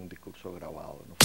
un discurso grabado, ¿no?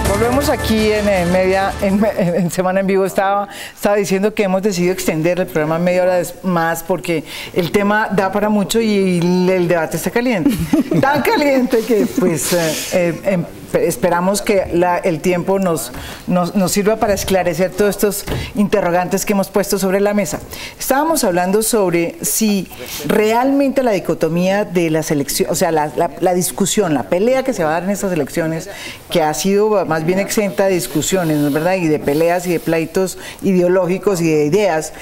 Volvemos aquí en Semana en Vivo. Estaba diciendo que hemos decidido extender el programa media hora más porque el tema da para mucho y el debate está caliente. Tan caliente que pues esperamos que el tiempo nos sirva para esclarecer todos estos interrogantes que hemos puesto sobre la mesa. Estábamos hablando sobre si realmente la dicotomía de las elecciones, o sea, la discusión, la pelea que se va a dar en estas elecciones, que ha sido más bien exenta de discusiones, ¿no es verdad? Y de peleas y de pleitos ideológicos y de ideas,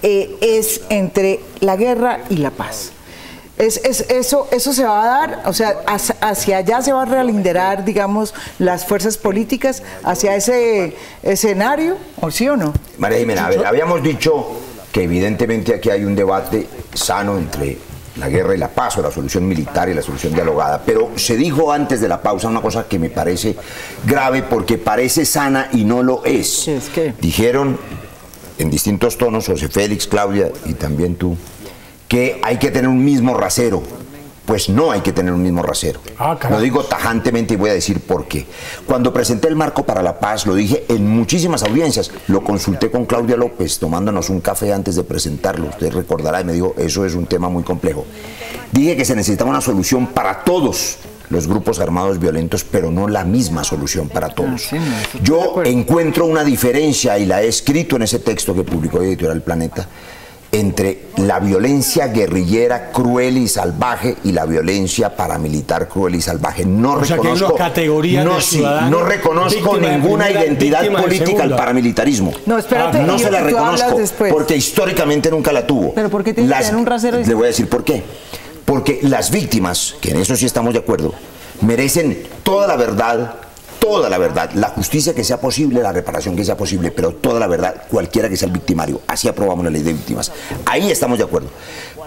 es entre la guerra y la paz. Eso se va a dar, o sea, hacia allá se va a realinear, digamos, las fuerzas políticas, hacia ese escenario, ¿o sí o no? María Jimena, a ver, habíamos dicho que evidentemente aquí hay un debate sano entre la guerra y la paz, o la solución militar y la solución dialogada, pero se dijo antes de la pausa una cosa que me parece grave porque parece sana y no lo es. ¿Es qué? Dijeron en distintos tonos, José Félix, Claudia y también tú, que hay que tener un mismo rasero. Pues no hay que tener un mismo rasero. Lo digo tajantemente y voy a decir por qué. Cuando presenté el marco para la paz, lo dije en muchísimas audiencias, lo consulté con Claudia López tomándonos un café antes de presentarlo, usted recordará, y me dijo, eso es un tema muy complejo. Dije que se necesitaba una solución para todos los grupos armados violentos, pero no la misma solución para todos. Yo encuentro una diferencia, y la he escrito en ese texto que publicó Editorial Planeta, entre la violencia guerrillera cruel y salvaje y la violencia paramilitar cruel y salvaje. No reconozco, no reconozco ninguna identidad política al paramilitarismo. No, espérate, no se la reconozco, porque históricamente nunca la tuvo. ¿Pero por qué tiene que tener un rasero? Le voy a decir por qué. Porque las víctimas, que en eso sí estamos de acuerdo, merecen toda la verdad, la justicia que sea posible, la reparación que sea posible, pero toda la verdad, cualquiera que sea el victimario. Así aprobamos la ley de víctimas. Ahí estamos de acuerdo.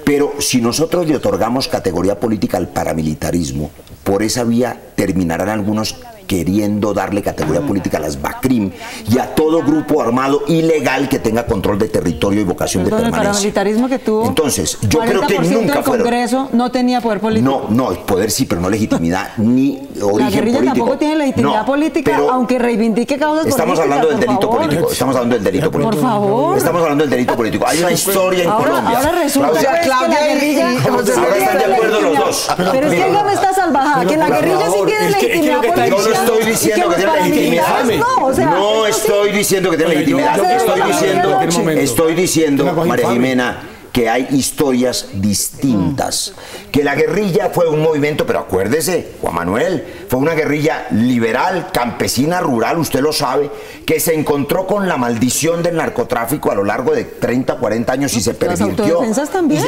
Pero si nosotros le otorgamos categoría política al paramilitarismo, por esa vía terminarán algunos queriendo darle categoría política a las BACRIM y a todo grupo armado ilegal que tenga control de territorio y vocación de permanencia. El paramilitarismo que tuvo. Entonces, yo creo que nunca fueron. El Congreso no tenía poder político. No, poder sí, pero no legitimidad ni origen político. La guerrilla tampoco tiene legitimidad política, aunque reivindique causas políticas. Estamos hablando del delito político. Estamos hablando del delito político. Por favor. Estamos hablando del delito político. Hay una historia en Colombia. Ahora resulta que la guerrilla. Ahora están de acuerdo los dos. Pero es que no me está salvajada, que la guerrilla sí tiene legitimidad política. Yo no estoy diciendo que tiene legitimidad. No estoy diciendo que tiene legitimidad. Estoy diciendo, María Jimena, que hay historias distintas. Que la guerrilla fue un movimiento, pero acuérdese, Juan Manuel, fue una guerrilla liberal, campesina, rural, usted lo sabe, que se encontró con la maldición del narcotráfico a lo largo de 30, 40 años y se pervirtió. ¿Las autodefensas también?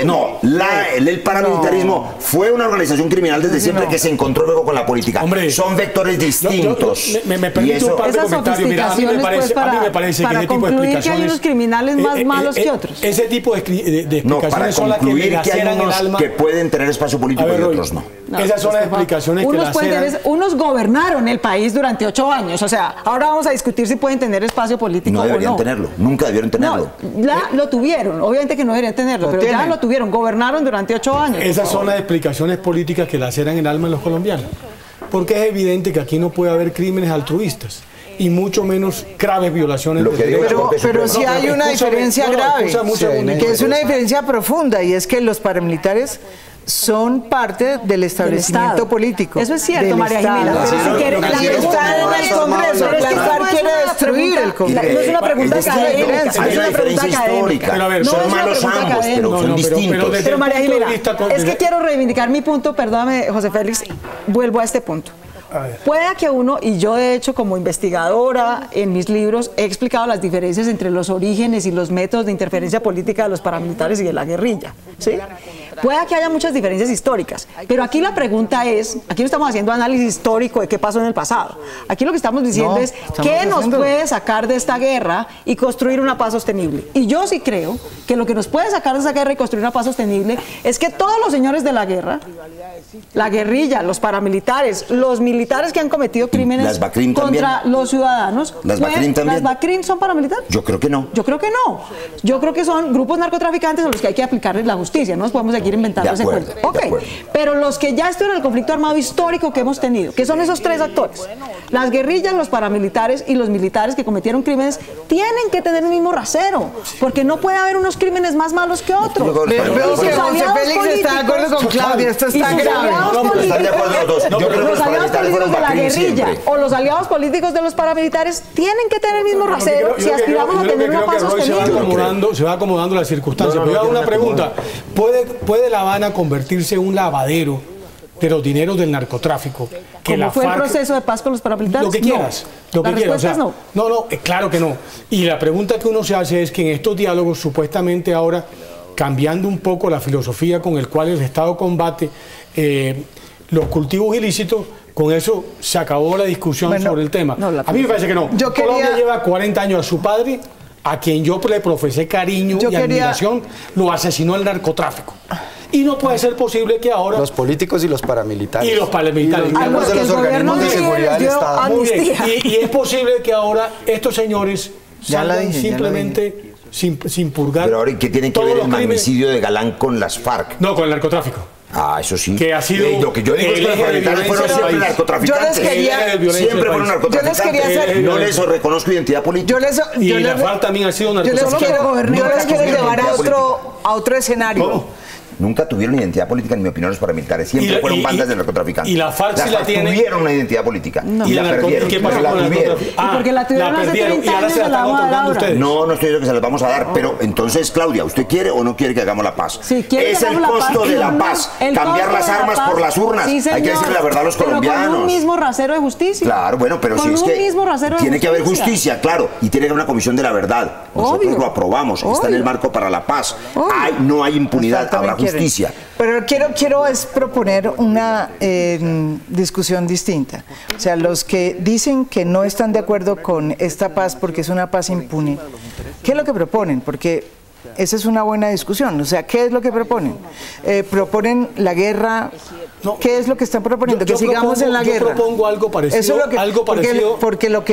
El paramilitarismo fue una organización criminal desde siempre que se encontró luego con la política. Hombre, son vectores distintos. Me permito un par de comentarios. Mira, a mí me parece que ese tipo de explicaciones... que hay unos criminales más malos que otros. Ese tipo de explicaciones son las que me laceran el alma. Que pueden tener espacio político y otros no. Esas son las explicaciones que laceran. Unos gobernaron el país durante 8 años. O sea, ahora vamos a discutir si pueden tener espacio político o no. No deberían tenerlo. Nunca debieron tenerlo. No, ya lo tuvieron. Obviamente que no deberían tenerlo, pero ya lo tuvieron. Gobernaron durante 8 años. Esas son las explicaciones políticas que laceran el alma de los colombianos. Porque es evidente que aquí no puede haber crímenes altruistas y mucho menos graves violaciones de derechos. Pero sí hay una diferencia grave, que es una diferencia profunda, y es que los paramilitares son parte del establecimiento político. Eso es cierto, María Jimena. Pero si están en el Congreso, el Estado quiere destruir el Congreso. No es una pregunta académica. Hay una diferencia histórica. Son malos ambos, pero son distintos. Pero María Jimena, es que quiero reivindicar mi punto, perdóname, José Félix, vuelvo a este punto. Pueda que uno, y yo de hecho como investigadora en mis libros he explicado las diferencias entre los orígenes y los métodos de interferencia política de los paramilitares y de la guerrilla, ¿sí? Puede que haya muchas diferencias históricas, pero aquí la pregunta es, aquí no estamos haciendo análisis histórico de qué pasó en el pasado. Aquí lo que estamos diciendo es qué nos puede sacar de esta guerra y construir una paz sostenible. Y yo sí creo que lo que nos puede sacar de esa guerra y construir una paz sostenible es que todos los señores de la guerra, la guerrilla, los paramilitares, los militares que han cometido crímenes contra los ciudadanos. ¿Las BACRIM también? ¿Las BACRIM son paramilitares? Yo creo que no. Yo creo que no. Yo creo que son grupos narcotraficantes a los que hay que aplicarles la justicia. No nos podemos seguir inventando ese cuento. Ok, pero los que ya estuvieron en el conflicto armado histórico que hemos tenido, que son esos tres actores, las guerrillas, los paramilitares y los militares que cometieron crímenes, tienen que tener el mismo rasero, porque no puede haber unos crímenes más malos que otros. Veo que José Félix está de acuerdo con Claudia, esto está grave. Los aliados políticos de la guerrilla o los aliados políticos de los paramilitares tienen que tener el mismo rasero si aspiramos a tener una paz sostenible. Se va acomodando las circunstancias. Pero yo hago una pregunta. ¿Puede La Habana convertirse en un lavadero de los dineros del narcotráfico? ¿Cómo fue el proceso de paz con los paramilitares? Lo que quieras. Lo que quieras. O sea, no, claro que no. Y la pregunta que uno se hace es que en estos diálogos, supuestamente ahora, cambiando un poco la filosofía con el cual el Estado combate los cultivos ilícitos, con eso se acabó la discusión sobre el tema. A mí me parece que no. Colombia lleva 40 años a su padre, a quien yo le profesé cariño y admiración, lo asesinó el narcotráfico. Y no puede ser posible que ahora... Los políticos y los paramilitares. Y los paramilitares. Y los de los organismos de seguridad del Estado. Muy bien. Y es posible que ahora estos señores salgan simplemente sin purgar. Pero ahora, ¿qué tiene que ver el magnicidio de Galán con las FARC? No, con el narcotráfico. Ah, eso sí. Que ha sido lo que yo digo es que los paramilitares fueron siempre narcotraficantes. Siempre fueron narcotraficantes. No les reconozco identidad política. Y la FARC también ha sido narcotraficante. Yo les quiero llevar a otro escenario. ¿Cómo? Nunca tuvieron identidad política, en mi opinión, los paramilitares. Siempre fueron bandas de narcotraficantes. Y la FARC sí la tiene. Tuvieron una identidad política. Y la perdieron. ¿Qué pasó con la tuvieron? Porque la tuvieron hace 30 años, se la están otorgando ustedes. No estoy diciendo que se las vamos a dar. Pero entonces, Claudia, ¿usted quiere o no quiere que hagamos la paz? Es el costo de la paz. Cambiar las armas por las urnas. Hay que decirle la verdad a los colombianos. Con un mismo rasero de justicia. Claro, bueno, pero si es que tiene que haber justicia, claro. Y tiene que haber una comisión de la verdad. Nosotros lo aprobamos. Está en el marco para la paz. No hay impunidad, habrá justicia. Pero quiero es proponer una discusión distinta. O sea, los que dicen que no están de acuerdo con esta paz porque es una paz impune, ¿qué es lo que proponen? Porque esa es una buena discusión. O sea, ¿qué es lo que proponen? ¿Proponen la guerra? ¿Qué es lo que están proponiendo? Que sigamos en la guerra. Yo propongo algo parecido. Eso es lo que, porque lo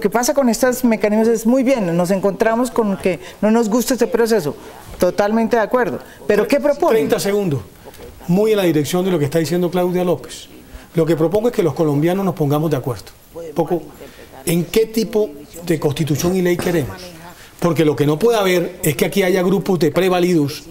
que pasa con estos mecanismos es muy bien. Nos encontramos con que no nos gusta este proceso. Totalmente de acuerdo. ¿Pero qué proponen? 30 segundos. Muy en la dirección de lo que está diciendo Claudia López. Lo que propongo es que los colombianos nos pongamos de acuerdo. Un poco en qué tipo de constitución y ley queremos. Porque lo que no puede haber es que aquí haya grupos de prevalidos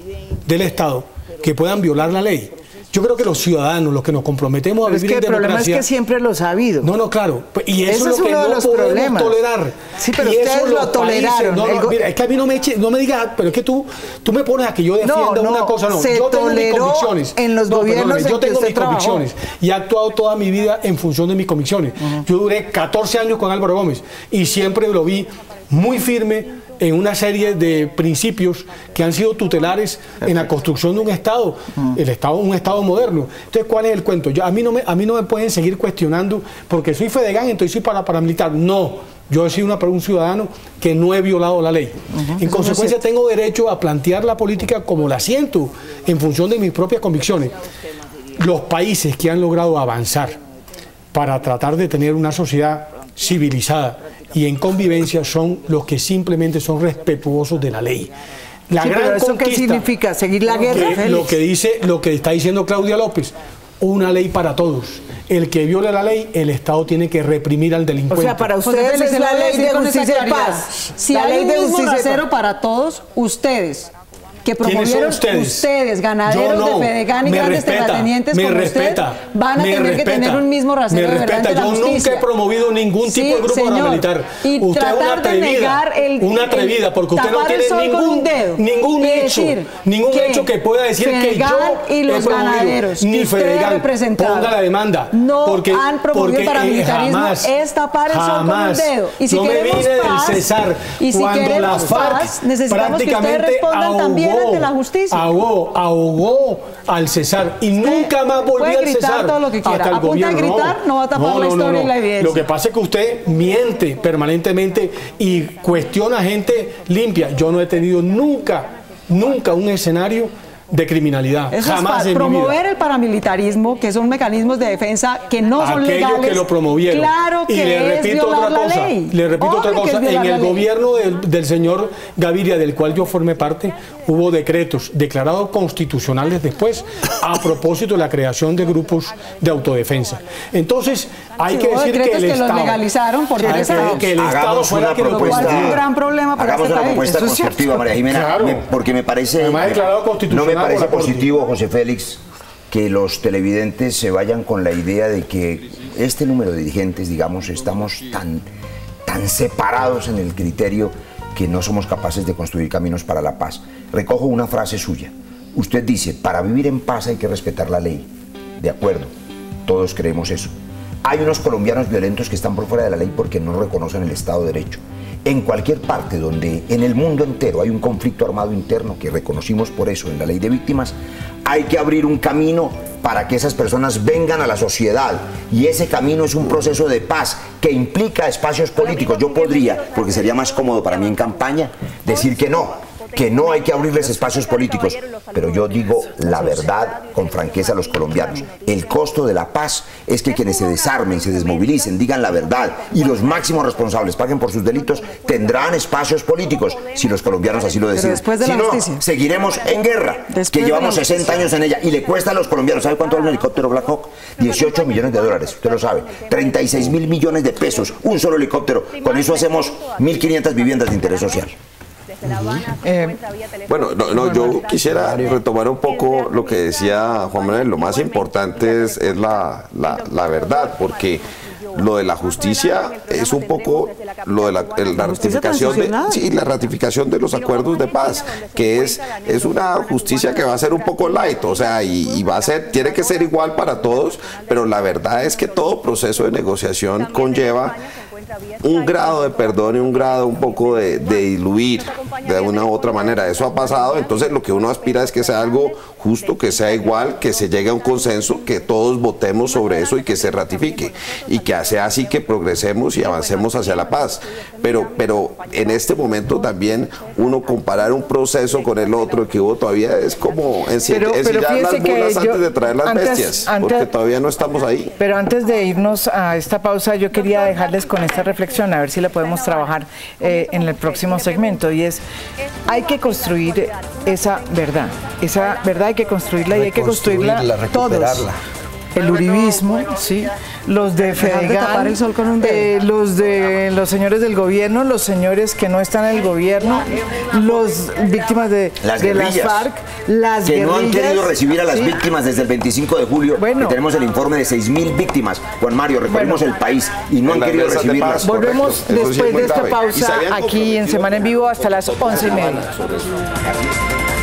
del Estado que puedan violar la ley. Yo creo que los ciudadanos, los que nos comprometemos a vivir en democracia... El problema es que siempre los ha habido. No, claro. Y eso es lo que no podemos tolerar. Sí, pero ustedes lo toleraron. Mira, es que a mí no me digas, pero es que tú me pones a que yo defienda una cosa. No, yo tengo mis convicciones. En los gobiernos yo tengo mis convicciones. Y he actuado toda mi vida en función de mis convicciones. Yo duré 14 años con Álvaro Gómez y siempre lo vi muy firme en una serie de principios que han sido tutelares en la construcción de un Estado, un Estado moderno. Entonces, ¿cuál es el cuento? A mí no me pueden seguir cuestionando porque soy fedegán, entonces soy paramilitar. No, yo he sido un ciudadano que no he violado la ley. En consecuencia, tengo derecho a plantear la política como la siento, en función de mis propias convicciones. Los países que han logrado avanzar para tratar de tener una sociedad civilizada y en convivencia son los que simplemente son respetuosos de la ley. La gran ¿eso qué significa? ¿Seguir la guerra? Lo que está diciendo Claudia López, una ley para todos. El que viole la ley, el Estado tiene que reprimir al delincuente. O sea, para ustedes es la ley de justicia y paz. Si hay un mismo rasero para todos, ustedes que promovieron ustedes, ganaderos de Fedegan y grandes terratenientes como usted, van a tener que tener un mismo rasero de verdad ante la justicia. Yo nunca he promovido ningún tipo de grupo paramilitar. Usted es una atrevida, porque usted no tiene ningún hecho que pueda decir que yo y los ganaderos ni Fedegan. Ponga la demanda. No han promovido el paramilitarismo, es tapar el sol con un dedo. Y si queremos paz, y si queremos paz, necesitamos que ustedes respondan también ante la justicia. Ahogó al Cesar y nunca más volvió al Cesar. Todo lo que quiera. Hasta el gobierno. Gritar no va a tapar la historia y la evidencia. Lo que pasa es que usted miente permanentemente y cuestiona a gente limpia. Yo no he tenido nunca un escenario de criminalidad. Eso jamás es en promover mi vida. el paramilitarismo, que son mecanismos de defensa que no son legales. Aquellos que lo promovieron. Claro que y le repito es otra cosa. ley. Le repito otra cosa. En el gobierno del señor Gaviria, del cual yo formé parte, hubo decretos declarados constitucionales después a propósito de la creación de grupos de autodefensa. Entonces, hay que decir que el Estado los legalizaron por que el Estado fuera que lo propuesta, un gran problema para hagamos este una país. propuesta constructiva, María Jimena, Claro. porque me parece, no me parece positivo, José Félix, que los televidentes se vayan con la idea de que este número de dirigentes, digamos, estamos tan separados en el criterio que no somos capaces de construir caminos para la paz. Recojo una frase suya. Usted dice, para vivir en paz hay que respetar la ley. De acuerdo, todos creemos eso. Hay unos colombianos violentos que están por fuera de la ley porque no reconocen el Estado de Derecho. En cualquier parte donde en el mundo entero hay un conflicto armado interno, que reconocimos por eso en la ley de víctimas, hay que abrir un camino para que esas personas vengan a la sociedad. Y ese camino es un proceso de paz que implica espacios políticos. Yo podría, porque sería más cómodo para mí en campaña, decir que no hay que abrirles espacios políticos, pero yo digo la verdad con franqueza a los colombianos. El costo de la paz es que quienes se desarmen, se desmovilicen, digan la verdad y los máximos responsables paguen por sus delitos, tendrán espacios políticos si los colombianos así lo deciden. Si no, seguiremos en guerra, que llevamos 60 años en ella y le cuesta a los colombianos. ¿Sabe cuánto vale un helicóptero Black Hawk? 18 millones de dólares, usted lo sabe. 36.000 millones de pesos, un solo helicóptero. Con eso hacemos 1.500 viviendas de interés social. Bueno, yo quisiera retomar un poco lo que decía Juan Manuel. Lo más importante es la verdad, porque lo de la justicia es un poco lo de la ratificación de los acuerdos de paz, que es una justicia que va a ser un poco light, o sea, y va a ser, tiene que ser igual para todos, pero la verdad es que todo proceso de negociación conlleva un grado de perdón y un grado un poco de diluir de una u otra manera. Eso ha pasado, entonces lo que uno aspira es que sea algo justo, que sea igual, que se llegue a un consenso, que todos votemos sobre eso y que se ratifique, y que sea así que progresemos y avancemos hacia la paz. Pero en este momento también uno comparar un proceso con el otro que hubo todavía es como ensillar las mulas antes de traer las bestias, porque todavía no estamos ahí. Pero antes de irnos a esta pausa, yo quería dejarles con esta reflexión, a ver si la podemos trabajar en el próximo segmento, y es: hay que construir esa verdad hay que construirla, y hay que construirla todos. El uribismo, ¿sí? Los de Fedegan, los señores del gobierno, los señores que no están en el gobierno, los víctimas de las FARC, las que guerrillas, no han querido recibir a las víctimas desde el 25 de julio, que tenemos el informe de 6.000 víctimas. Juan Mario, recorrimos el país y no han querido recibirlas. Volvemos después de esta pausa aquí en Semana en Vivo hasta las 11:30.